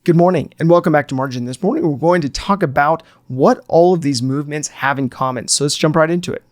Good morning and welcome back to Margin. This morning we're going to talk about what all of these movements have in common. So let's jump right into it.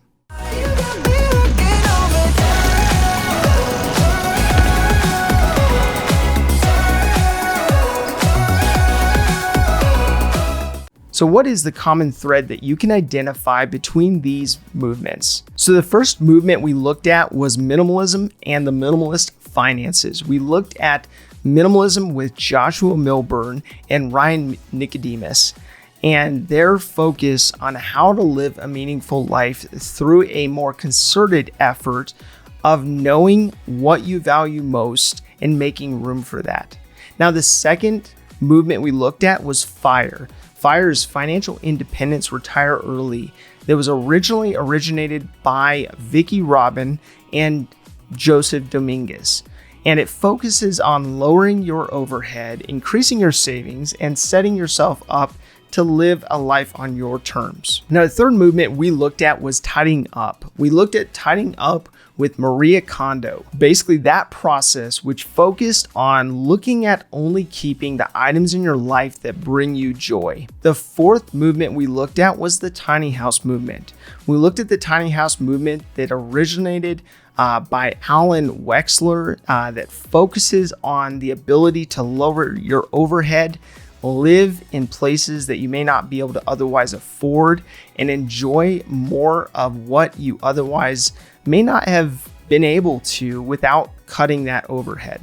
So what is the common thread that you can identify between these movements? So the first movement we looked at was minimalism and the minimalist finances. We looked at minimalism with Joshua Milburn and Ryan Nicodemus, and their focus on how to live a meaningful life through a more concerted effort of knowing what you value most and making room for that. Now, the second movement we looked at was FIRE. FIRE is Financial Independence, Retire Early. That was originally originated by Vicki Robin and Joseph Dominguez. And it focuses on lowering your overhead, increasing your savings, and setting yourself up to live a life on your terms. Now, the third movement we looked at was tidying up. We looked at tidying up with Maria Kondo. Basically, that process which focused on looking at only keeping the items in your life that bring you joy. The fourth movement we looked at was the tiny house movement. We looked at the tiny house movement that originated by Alan Wexler that focuses on the ability to lower your overhead, live in places that you may not be able to otherwise afford, and enjoy more of what you otherwise may not have been able to without cutting that overhead.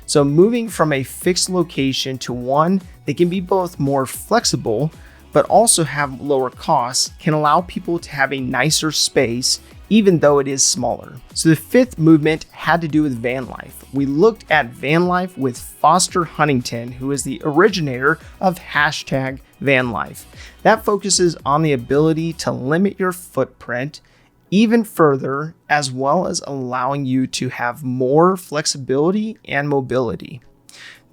So moving from a fixed location to one that can be both more flexible but also have lower costs can allow people to have a nicer space even though it is smaller. So the fifth movement had to do with van life. We looked at van life with Foster Huntington, who is the originator of #vanlife. That focuses on the ability to limit your footprint even further, as well as allowing you to have more flexibility and mobility.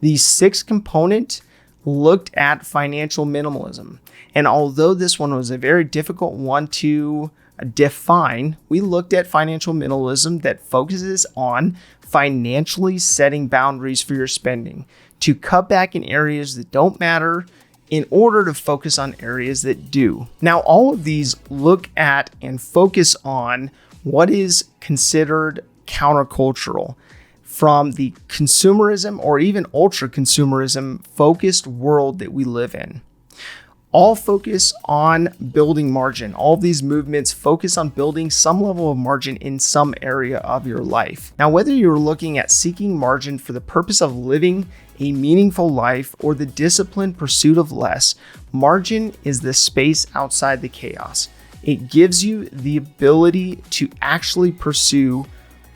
The sixth component looked at financial minimalism. And although this one was a very difficult one to define, we looked at financial minimalism that focuses on financially setting boundaries for your spending, to cut back in areas that don't matter in order to focus on areas that do. Now, all of these look at and focus on what is considered countercultural from the consumerism or even ultra consumerism focused world that we live in. All focus on building margin. All of these movements focus on building some level of margin in some area of your life. Now, whether you're looking at seeking margin for the purpose of living a meaningful life or the disciplined pursuit of less, margin is the space outside the chaos. It gives you the ability to actually pursue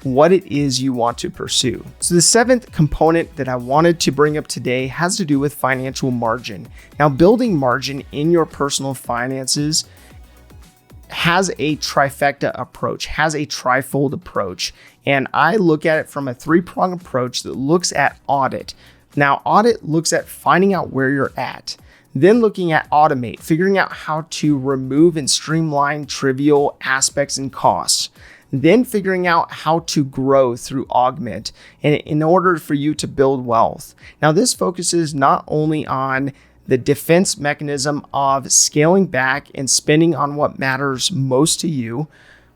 what it is you want to pursue. So the seventh component that I wanted to bring up today has to do with financial margin. Now, building margin in your personal finances has a trifecta approach, has a trifold approach. And I look at it from a three-prong approach that looks at audit. Now, audit looks at finding out where you're at. Then looking at automate, figuring out how to remove and streamline trivial aspects and costs. Then figuring out how to grow through augment and in order for you to build wealth. Now, this focuses not only on the defense mechanism of scaling back and spending on what matters most to you,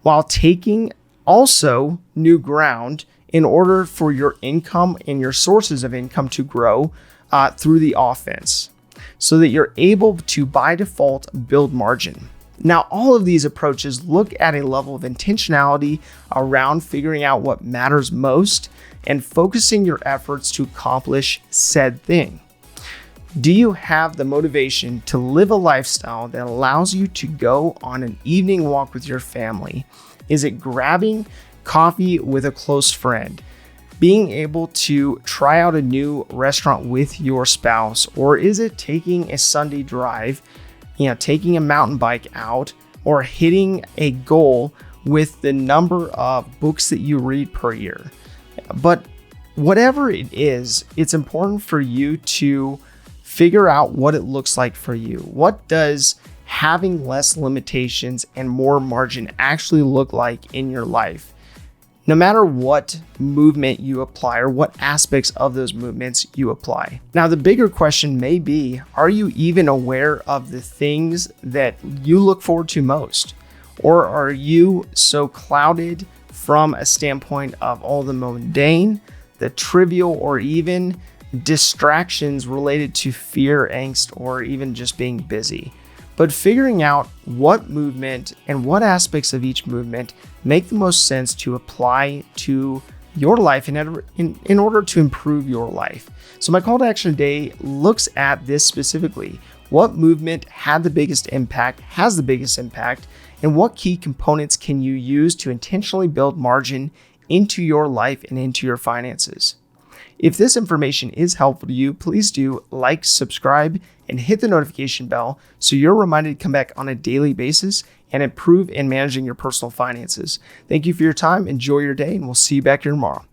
while taking also new ground in order for your income and your sources of income to grow through the offense, so that you're able to, by default, build margin. Now, all of these approaches look at a level of intentionality around figuring out what matters most and focusing your efforts to accomplish said thing. Do you have the motivation to live a lifestyle that allows you to go on an evening walk with your family? Is it grabbing coffee with a close friend? Being able to try out a new restaurant with your spouse? Or is it taking a Sunday drive, taking a mountain bike out, or hitting a goal with the number of books that you read per year? But whatever it is, it's important for you to figure out what it looks like for you. What does having less limitations and more margin actually look like in your life? no matter what movement you apply or what aspects of those movements you apply. Now, the bigger question may be, are you even aware of the things that you look forward to most? Or are you so clouded from a standpoint of all the mundane, the trivial, or even distractions related to fear, angst, or even just being busy? But figuring out what movement and what aspects of each movement make the most sense to apply to your life in order to improve your life. So my call to action today looks at this specifically. What movement had the biggest impact, has the biggest impact, and what key components can you use to intentionally build margin into your life and into your finances? If this information is helpful to you, please do like, subscribe, and hit the notification bell so you're reminded to come back on a daily basis and improve in managing your personal finances. Thank you for your time. Enjoy your day, and we'll see you back here tomorrow.